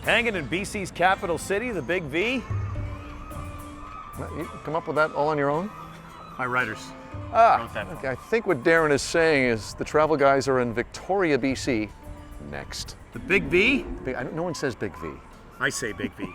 Hanging in BC's capital city, the Big V. You come up with that all on your own? My writers wrote that. Okay. I think what Darren is saying is the travel guys are in Victoria, BC next. The Big V? No one says Big V. I say Big V.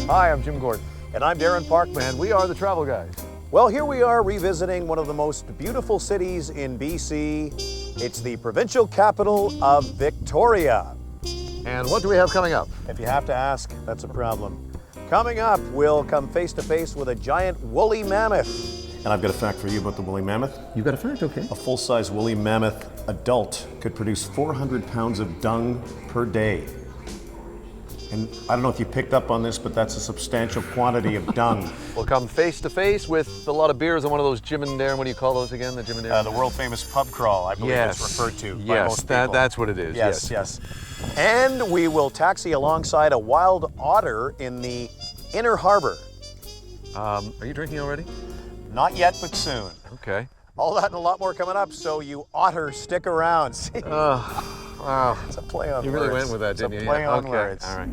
Hi, I'm Jim Gordon. And I'm Darren Parkman, and we are the Travel Guys. Well, here we are revisiting one of the most beautiful cities in BC. It's the provincial capital of Victoria. And what do we have coming up? If you have to ask, that's a problem. Coming up, we'll come face to face with a giant woolly mammoth. And I've got a fact for you about the woolly mammoth. You got a fact, okay. A full-size woolly mammoth adult could produce 400 pounds of dung per day. And I don't know if you picked up on this, but that's a substantial quantity of dung. We'll come face to face with a lot of beers on one of those Jim and Darren. What do you call those again? The Jim and Darren? The world famous pub crawl, I believe it's referred to by most people. Yes, that's what it is. Yes. And we will taxi alongside a wild otter in the inner harbor. Are you drinking already? Not yet, but soon. Okay. All that and a lot more coming up, so you otter stick around. See? Wow. It's a play on words. You really went with that, didn't you? It's a play on Okay. words. All right.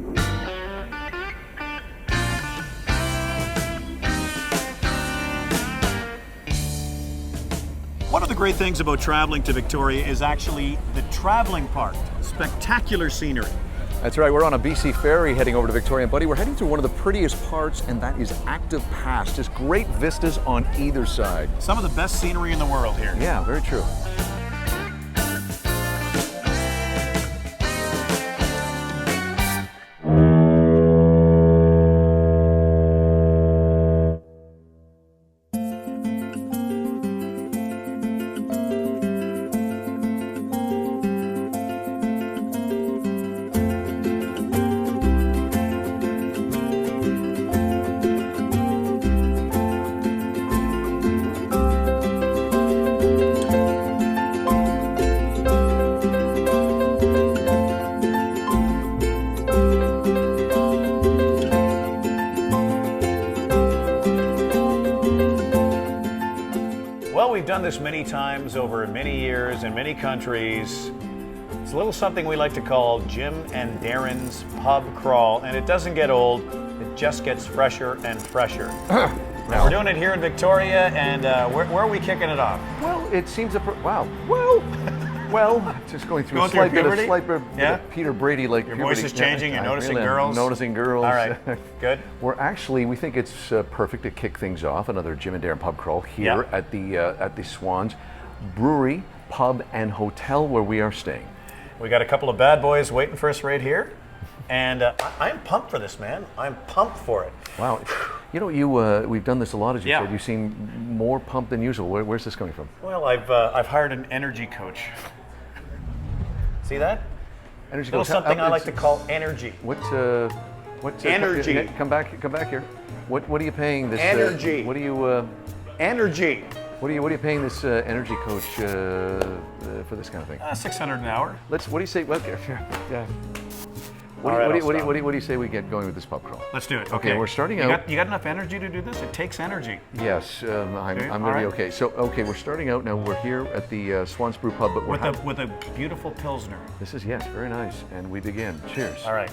One of the great things about traveling to Victoria is actually the traveling part. Spectacular scenery. That's right, we're on a BC ferry heading over to Victoria. And buddy, we're heading through one of the prettiest parts, and that is Active Pass. Just great vistas on either side. Some of the best scenery in the world here. Yeah, very true. Well, we've done this many times over many years in many countries. It's a little something we like to call Jim and Darren's Pub Crawl, and it doesn't get old, it just gets fresher and fresher. Now, we're doing it here in Victoria, and where are we kicking it off? Well, it seems just going through Going a slight through bit puberty? of Yeah? Peter Brady, like Your voice is changing, you're noticing really am girls? Noticing girls. All right, good. We think it's perfect to kick things off. Another Jim and Darren pub crawl here at the Swans Brewery, Pub and Hotel where we are staying. We got a couple of bad boys waiting for us right here, and I'm pumped for this, man. I'm pumped for it. Wow, you know, we've done this a lot, as you said. You seem more pumped than usual. Where's this coming from? Well, I've hired an energy coach. See that? Energy Little coach. something I like to call energy. What Energy. Come back here. What are you paying this? Energy. What are you? Energy. What are you paying this energy coach for this kind of thing? $600 an hour. What do you say? Well, yeah. What do you say we get going with this pub crawl? Let's do it. Okay, we're starting out. You got enough energy to do this? It takes energy. Yes, I'm going to be okay. So, we're starting out now. We're here at the Swans Brewpub, but with a beautiful Pilsner. This is, yes, very nice. And we begin. Cheers. All right.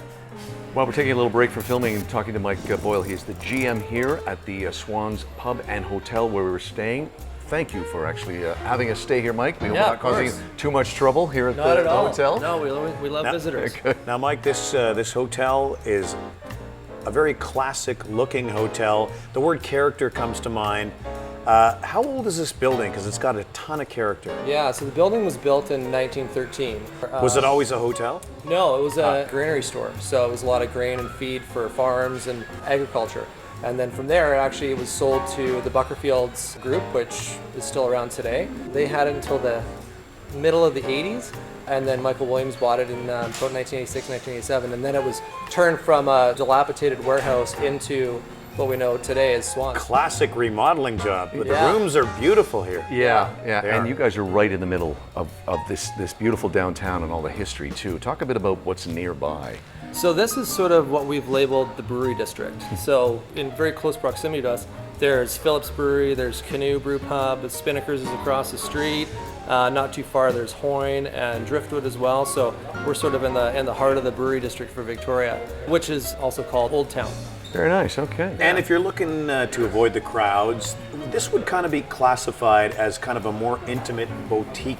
Well, we're taking a little break from filming and talking to Mike Boyle. He's the GM here at the Swans Pub and Hotel where we were staying. Thank you for actually having us stay here, Mike. We hope we're not causing too much trouble here at the hotel. No, we love visitors. Now, Mike, this hotel is a very classic-looking hotel. The word character comes to mind. How old is this building? Because it's got a ton of character. Yeah, so the building was built in 1913. Was it always a hotel? No, it was a granary store. So it was a lot of grain and feed for farms and agriculture. And then from there, it was sold to the Buckerfields group, which is still around today. They had it until the middle of the 80s, and then Michael Williams bought it in about 1986, 1987, and then it was turned from a dilapidated warehouse into what we know today as Swans. Classic remodeling job, but Yeah. the rooms are beautiful here. Yeah, yeah, They and are. you guys are right in the middle of this beautiful downtown and all the history too. Talk a bit about what's nearby. So this is sort of what we've labeled the brewery district. So in very close proximity to us, there's Phillips Brewery, there's Canoe Brewpub, the Spinnakers is across the street. Not too far, there's Hoyne and Driftwood as well. So we're sort of in the heart of the brewery district for Victoria, which is also called Old Town. Very nice, okay. And if you're looking to avoid the crowds, this would kind of be classified as kind of a more intimate boutique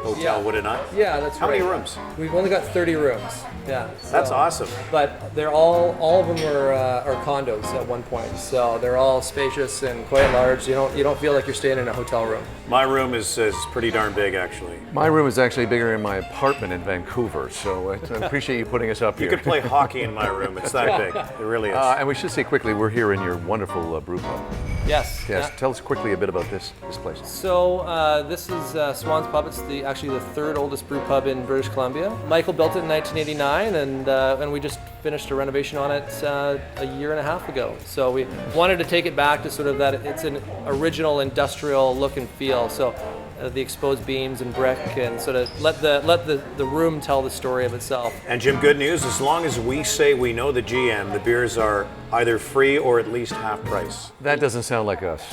hotel, Yeah. would it not? Yeah, that's How right. many rooms? We've only got 30 rooms. Yeah. That's so- awesome. But they're all of them are condos at one point. So they're all spacious and quite large. You don't feel like you're staying in a hotel room. My room is pretty darn big, actually. My room is actually bigger in my apartment in Vancouver, so I appreciate you putting us up You here. could play hockey in my room. It's that big. It really is. And we should say quickly, we're here in your wonderful brew pub. Yes. Yes, Yeah. tell us quickly a bit about this place. So this is Swans Pub. It's actually the third oldest brew pub in British Columbia. Michael built it in 1989, and we just finished a renovation on it a year and a half ago. So we wanted to take it back to sort of that. It's an original industrial look and feel. So the exposed beams and brick, and sort of let the room tell the story of itself. And Jim, good news, as long as we say we know the GM, the beers are either free or at least half price. That doesn't sound like us.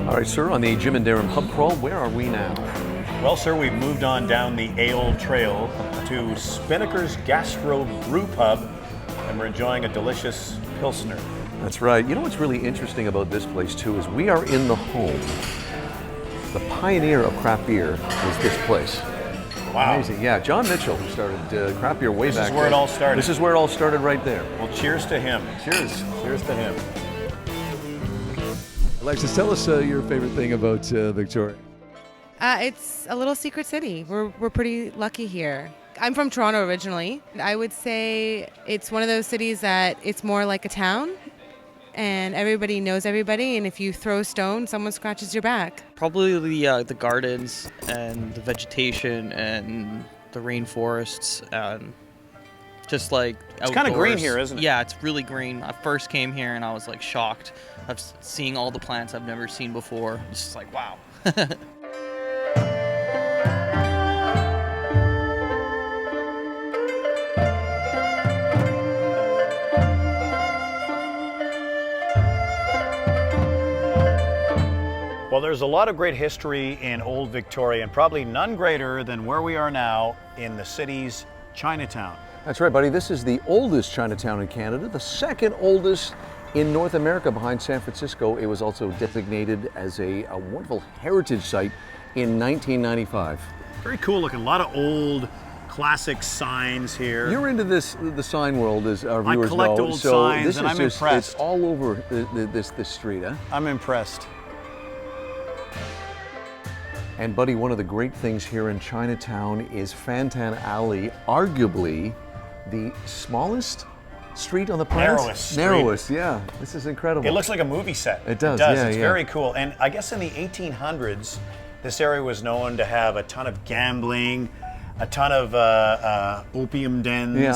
All right, sir, on the Jim and Darren pub crawl, where are we now? Well, sir, we've moved on down the Aole Trail to Spinnaker's Gastro Brewpub, and we're enjoying a delicious Pilsner. That's right. You know what's really interesting about this place, too, is we are in the home. The pioneer of craft beer was this place. Wow. Amazing. Yeah, John Mitchell, who started craft beer way back This is where then. it all started. This is where it all started right there. Well, cheers to him. Cheers. Cheers to him. Alexis, tell us your favorite thing about Victoria. It's a little secret city. We're pretty lucky here. I'm from Toronto originally. I would say it's one of those cities that it's more like a town, and everybody knows everybody, and if you throw a stone, someone scratches your back. Probably the gardens and the vegetation and the rainforests and just like It's kinda green outdoors. here, isn't it? Yeah, it's really green. I first came here and I was like shocked of seeing all the plants I've never seen before. It's just like, wow. Well, there's a lot of great history in Old Victoria, and probably none greater than where we are now in the city's Chinatown. That's right, buddy. This is the oldest Chinatown in Canada, the second oldest in North America behind San Francisco. It was also designated as a wonderful heritage site in 1995. Very cool looking. A lot of old classic signs here. You're into the sign world, as our viewers collect know. old so signs, this and is I'm just, impressed. It's all over this street, huh? I'm impressed. And buddy, one of the great things here in Chinatown is Fantan Alley, arguably the smallest street on the planet. Narrowest street. Narrowest, yeah. This is incredible. It looks like a movie set. It does, yeah, It's yeah. very cool. And I guess in the 1800s, this area was known to have a ton of gambling, a ton of opium dens. Yeah.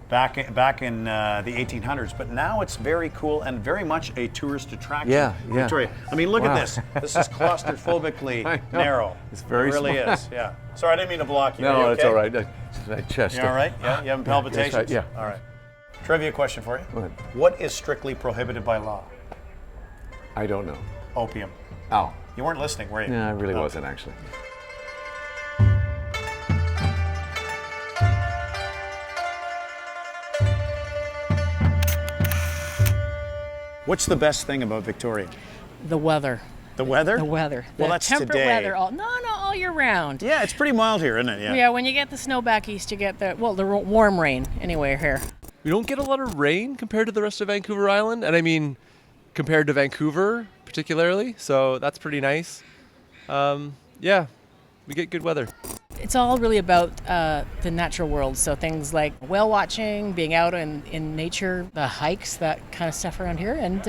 Back in the 1800s, but now it's very cool and very much a tourist attraction. Yeah, yeah. Victoria. I mean, look Wow. at this. This is claustrophobically I know. narrow. It's very It really small. is. Yeah. Sorry, I didn't mean to block you. Are No, you it's okay? all right. It's my chest. You all right? Yeah. You having palpitations? right, yeah. All right. Trivia question for you. Go ahead. What is strictly prohibited by law? I don't know. Opium. Oh. You weren't listening, were you? No, I really No. wasn't actually. What's the best thing about Victoria? The weather. The weather? The weather. Well, The that's temperate today. weather. All year round. Yeah, it's pretty mild here, isn't it? Yeah, when you get the snow back east, you get the warm rain anyway here. We don't get a lot of rain compared to the rest of Vancouver Island, and I mean compared to Vancouver particularly, so that's pretty nice. Yeah, we get good weather. It's all really about the natural world, so things like whale watching, being out in nature, the hikes, that kind of stuff around here, and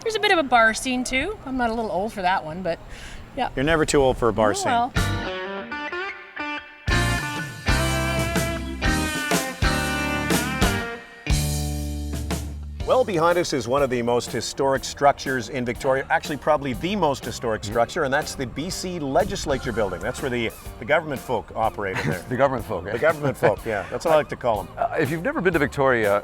there's a bit of a bar scene too. I'm not a little old for that one, but yeah. You're never too old for a bar scene. Well. Well, behind us is one of the most historic structures in Victoria, actually probably the most historic structure, and that's the BC Legislature building. That's where the government folk operate in there. The government folk, eh? The government folk, yeah. That's what I like to call them. If you've never been to Victoria,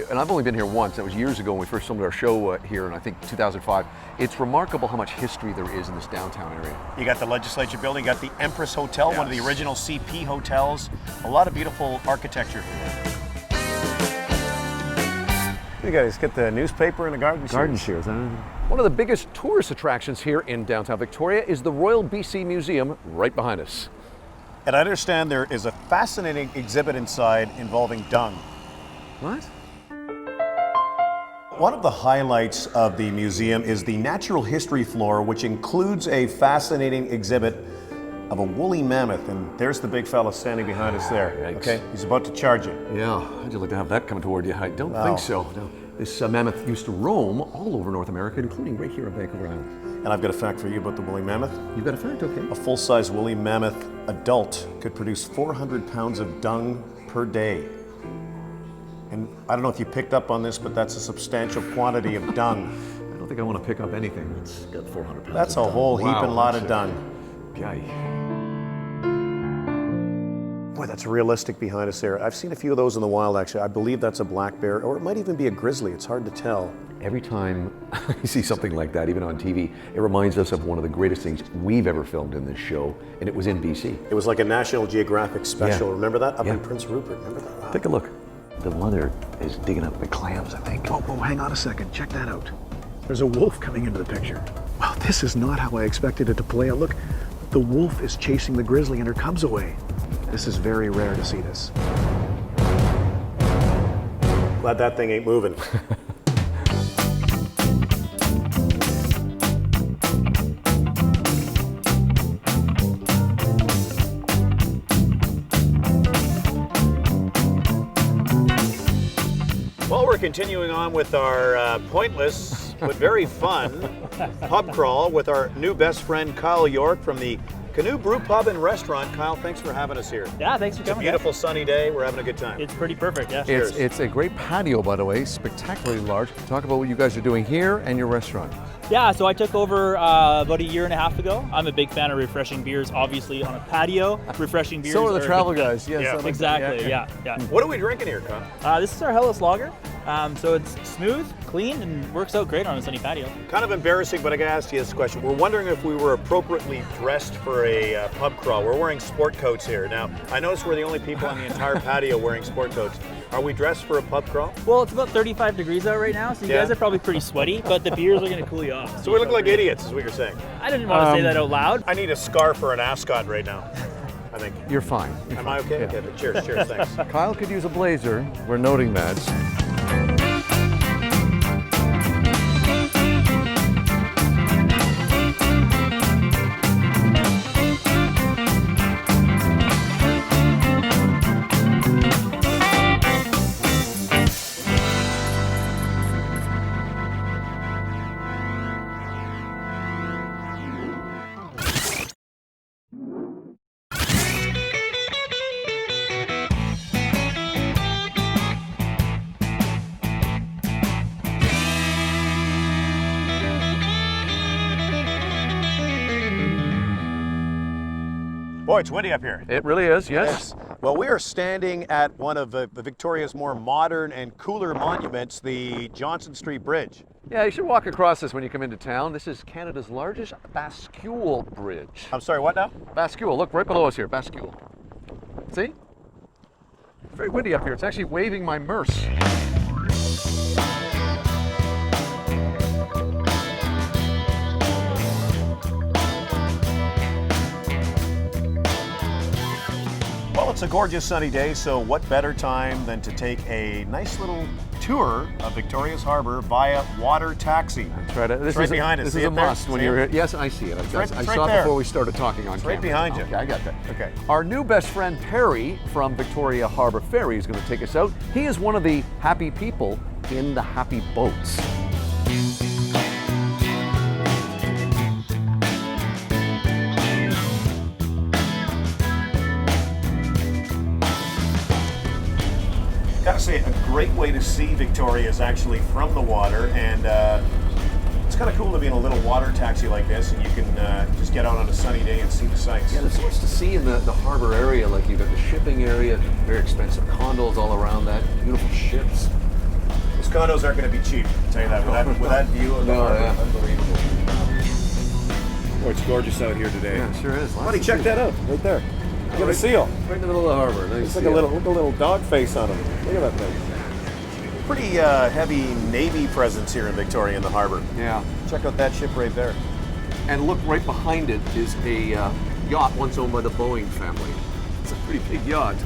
and I've only been here once, that was years ago when we first filmed our show here in, I think, 2005, it's remarkable how much history there is in this downtown area. You got the Legislature building, you got the Empress Hotel, one of the original CP hotels. A lot of beautiful architecture here. You guys get the newspaper and the garden shears. One of the biggest tourist attractions here in downtown Victoria is the Royal BC Museum right behind us. And I understand there is a fascinating exhibit inside involving dung. What? One of the highlights of the museum is the natural history floor, which includes a fascinating exhibit of a woolly mammoth. And there's the big fella standing behind us there. Yikes. Okay, he's about to charge you. Yeah, how'd you like to have that come toward you? I don't think so. No. This mammoth used to roam all over North America, including right here on Vancouver Island. And I've got a fact for you about the woolly mammoth. You've got a fact, okay. A full-size woolly mammoth adult could produce 400 pounds of dung per day. And I don't know if you picked up on this, but that's a substantial quantity of dung. I don't think I want to pick up anything that's got 400 pounds. That's a whole heap and lot of dung. Yay. Boy, that's realistic behind us there. I've seen a few of those in the wild, actually. I believe that's a black bear, or it might even be a grizzly. It's hard to tell. Every time I see something like that, even on TV, it reminds us of one of the greatest things we've ever filmed in this show, and it was in BC. It was like a National Geographic special. Yeah. Remember that? Up Yeah. in Prince Rupert. Remember that? Wow. Take a look. The mother is digging up the clams, I think. Oh, hang on a second. Check that out. There's a wolf coming into the picture. Wow, this is not how I expected it to play out. Look, the wolf is chasing the grizzly and her cubs away. This is very rare to see this. Glad that thing ain't moving. Well, we're continuing on with our pointless but very fun pub crawl with our new best friend Kyle York from the Canoe Brewpub and Restaurant. Kyle, thanks for having us here. Yeah, thanks for It's a coming. beautiful sunny day. We're having a good time. It's pretty perfect, yeah. It's a great patio, by the way, spectacularly large. Talk about what you guys are doing here and your restaurant. Yeah, so I took over about a year and a half ago. I'm a big fan of refreshing beers, obviously on a patio. Refreshing beers. So are the travel a big guys, yes. Yeah. Exactly, yeah. What are we drinking here, Kyle? This is our Hellas Lager. So it's smooth, clean, and works out great on a sunny patio. Kind of embarrassing, but I gotta ask you this question. We're wondering if we were appropriately dressed for a pub crawl. We're wearing sport coats here. Now, I noticed we're the only people on the entire patio wearing sport coats. Are we dressed for a pub crawl? Well, it's about 35 degrees out right now, so you guys are probably pretty sweaty, but the beers are going to cool you off. So we look like idiots, is what you're saying. I didn't want to say that out loud. I need a scarf or an ascot right now, I think. You're fine. Am I okay? Yeah. Okay, cheers, thanks. Kyle could use a blazer. We're noting that. Boy, it's windy up here. It really is, yes. Well, we are standing at one of Victoria's more modern and cooler monuments, the Johnson Street Bridge. Yeah, you should walk across this when you come into town. This is Canada's largest bascule bridge. I'm sorry, what now? Bascule, look right below us here, bascule. See? It's very windy up here. It's actually waving my merce. it's a gorgeous sunny day, so what better time than to take a nice little tour of Victoria's Harbor via water taxi. That's right. This right is behind us. This See is a it there? must when See you're it? here. Yes, I see it. right- I it's saw right it there. before we started talking on It's camera. right behind you. Okay, I got that. Okay. Our new best friend Perry from Victoria Harbor Ferry is going to take us out. He is one of the happy people in the happy boats. Gotta say, a great way to see Victoria is actually from the water, and it's kind of cool to be in a little water taxi like this, and you can just get out on a sunny day and see the sights. Yeah, there's so much to see in the harbor area. Like you've got the shipping area, very expensive condos all around that, beautiful ships. Those condos aren't going to be cheap, I'll tell you that, with that view of the harbor. Yeah, unbelievable. Oh, it's gorgeous out here today. Yeah, it sure is. Buddy, check that out, right there. Look at the seal. Right in the middle of the harbor. Nice It's like seal. look a little dog face on him. Look at that thing. Pretty heavy Navy presence here in Victoria in the harbor. Yeah. Check out that ship right there. And look, right behind it is a yacht once owned by the Boeing family. It's a pretty big yacht.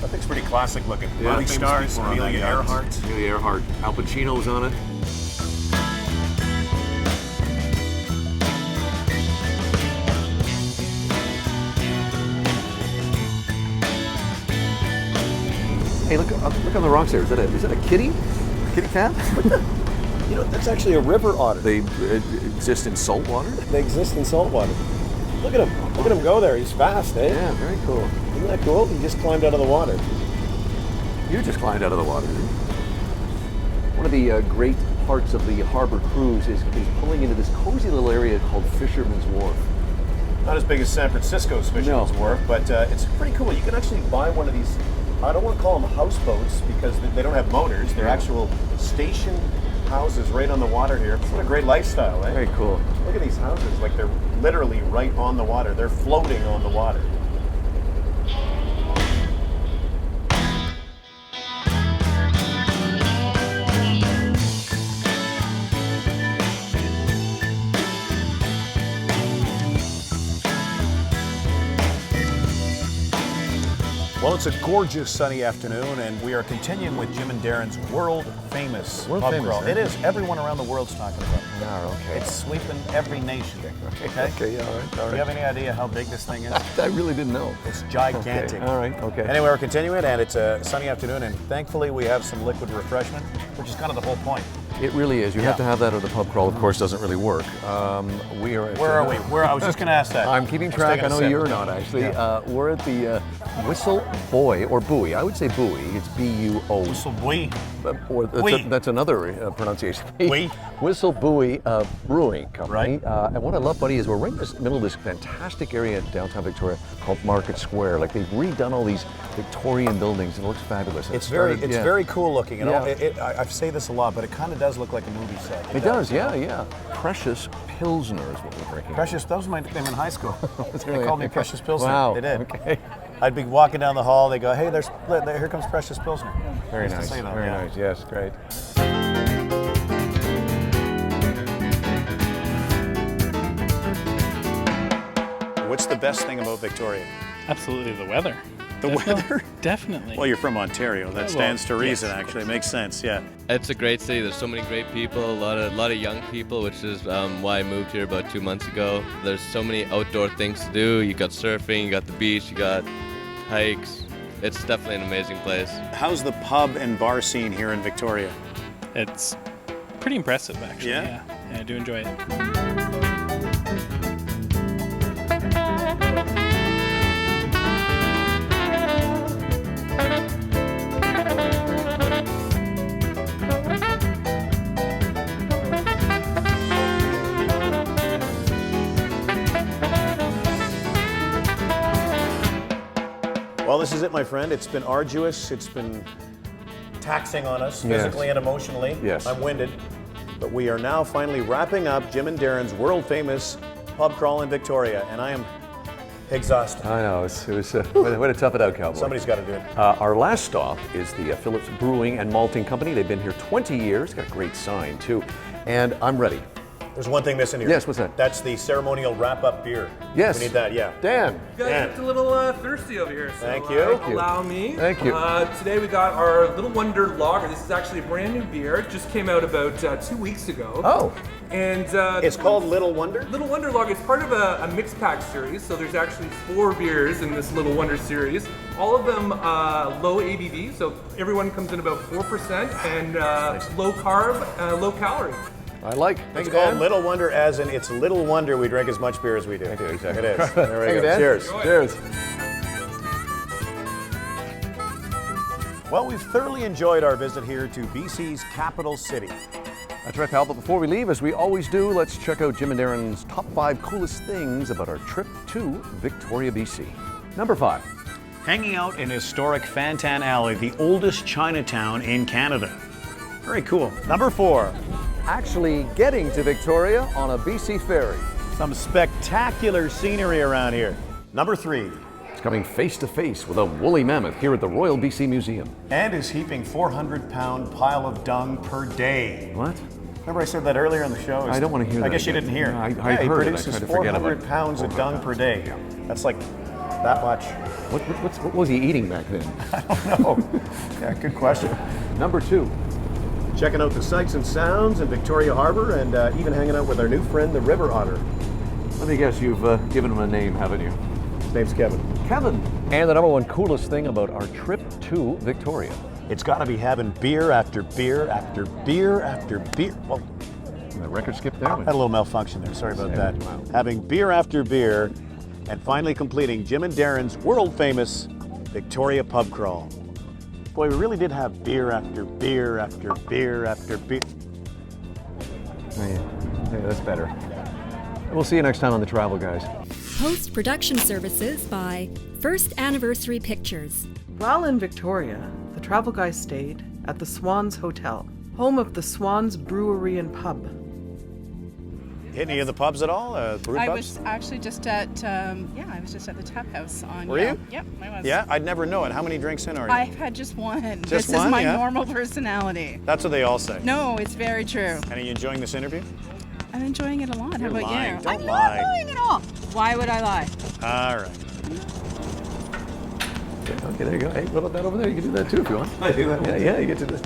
That thing's pretty classic looking. Yeah, Movie famous stars, people on Amelia that yacht. Earhart. Amelia Earhart. Al Pacino's on it. Hey, look on the rocks there. Is that a kitty? Kitty cat? You know, that's actually a river otter. They exist in salt water? They exist in salt water. Look at him. Look at him go there. He's fast, eh? Yeah, very cool. Isn't that cool? He just climbed out of the water. You just climbed out of the water. One of the great parts of the harbor cruise is pulling into this cozy little area called Fisherman's Wharf. Not as big as San Francisco's Fisherman's Wharf, but it's pretty cool. You can actually buy one of these, I don't want to call them houseboats because they don't have motors. They're actual station houses right on the water here. What a great lifestyle, eh? Very cool. Look at these houses, like they're literally right on the water. They're floating on the water. Well, it's a gorgeous sunny afternoon, and we are continuing with Jim and Darren's world-famous pub crawl. It is. Everyone around the world's talking about it. Oh, okay. It's sweeping every nation. Okay? Okay, all right. Do you have any idea how big this thing is? I really didn't know. It's gigantic. Okay, all right, okay. Anyway, we're continuing, and it's a sunny afternoon, and thankfully we have some liquid refreshment, which is kind of the whole point. It really is. You have to have that, or the pub crawl, of course, doesn't really work. We are at, Where are we? I was just going to ask that. I'm keeping track. I know you're not, actually. We're at the Whistle Boy, or Buoy. I would say Buoy. It's B-U-O. Whistle Buoy. Or that's another pronunciation. Buoy. Whistle Buoy Brewing Company. Right. And what I love, buddy, is we're right in the middle of this fantastic area in downtown Victoria called Market Square. Like they've redone all these Victorian buildings. It looks fabulous. It's very cool looking. You know, I say this a lot, but it kind of does look like a movie set. It does, yeah. Precious Pilsner is what we're drinking. Precious, that was my nickname in high school. They called me Precious Pilsner. Wow. They did. Okay. I'd be walking down the hall. They go, "Hey, here comes Precious Pilsner." Very Used to nice. say that, Very yeah. nice. Yes, great. What's the best thing about Victoria? Absolutely the weather. The weather? Definitely. Well, you're from Ontario. That stands to reason, actually. It makes sense, yeah. It's a great city. There's so many great people, a lot of young people, which is why I moved here about 2 months ago. There's so many outdoor things to do. You got surfing, you got the beach, you got hikes. It's definitely an amazing place. How's the pub and bar scene here in Victoria? It's pretty impressive, actually. Yeah? Yeah, I do enjoy it. Well, this is it, my friend. It's been arduous. It's been taxing on us physically and emotionally. Yes. I'm winded. But we are now finally wrapping up Jim and Darren's world-famous pub crawl in Victoria, and I am exhausted. I know. It was way to tough it out, Cowboy. Somebody's got to do it. Our last stop is the Phillips Brewing and Malting Company. They've been here 20 years. Got a great sign, too. And I'm ready. There's one thing missing here. Yes, what's that? That's the ceremonial wrap-up beer. Yes. We need that, yeah. Dan. You guys looked a little thirsty over here, so Thank you. allow me. Thank you. Today we got our Little Wonder Lager. This is actually a brand new beer. It just came out about 2 weeks ago. Oh. And it's called Little Wonder? Little Wonder Lager. It's part of a mixed pack series, so there's actually 4 beers in this Little Wonder series. All of them low ABV, so everyone comes in about 4%, and low carb, low calorie. I like. It's called Little Wonder, as in it's little wonder we drink as much beer as we do. Thank you, exactly. It is. There we Thank you, go. Dan. Cheers. Cheers. Well, we've thoroughly enjoyed our visit here to BC's capital city. That's right, pal. But before we leave, as we always do, let's check out Jim and Darren's top 5 coolest things about our trip to Victoria, BC. Number 5. Hanging out in historic Fantan Alley, the oldest Chinatown in Canada. Very cool. Number 4. Actually getting to Victoria on a BC ferry. Some spectacular scenery around here. Number 3. It's coming face to face with a woolly mammoth here at the Royal BC Museum. And is heaping 400-pound pile of dung per day. What? Remember I said that earlier in the show? I don't want to hear that. I guess you didn't hear. No, I he heard it. I produces tried to forget about 400 pounds of dung per day. Yeah. That's like that much. What was he eating back then? I don't know. Yeah, good question. Number 2. Checking out the sights and sounds in Victoria Harbor, and even hanging out with our new friend, the river otter. Let me guess, you've given him a name, haven't you? His name's Kevin. Kevin. And the number 1 coolest thing about our trip to Victoria. It's got to be having beer after beer after beer after beer. Well, the record skipped there. had a little malfunction there. Sorry about that. Wow. Having beer after beer, and finally completing Jim and Darren's world-famous Victoria pub crawl. Boy, we really did have beer after beer after beer after beer. Yeah, that's better. We'll see you next time on The Travel Guys. Post-production services by First Anniversary Pictures. While in Victoria, the travel guys stayed at the Swans Hotel, home of the Swans Brewery and Pub. Hit any of the pubs at all? Brew I pubs? was actually just at, I was just at the Tap House on. Were you? Yep, I was. Yeah, I'd never know it. How many drinks in are you? I've had just one. Just this one, is my yeah? normal personality. That's what they all say. No, it's very true. And are you enjoying this interview? I'm enjoying it a lot. How You're about lying. you? Don't I'm lie. not lying at all. Why would I lie? All right. Okay, there you go. Hey, what about that over there? You can do that too if you want. I do that. Yeah, you get to this.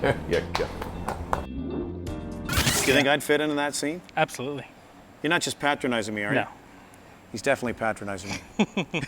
There you go. Do you think I'd fit into that scene? Absolutely. You're not just patronizing me, are you? No. He's definitely patronizing me.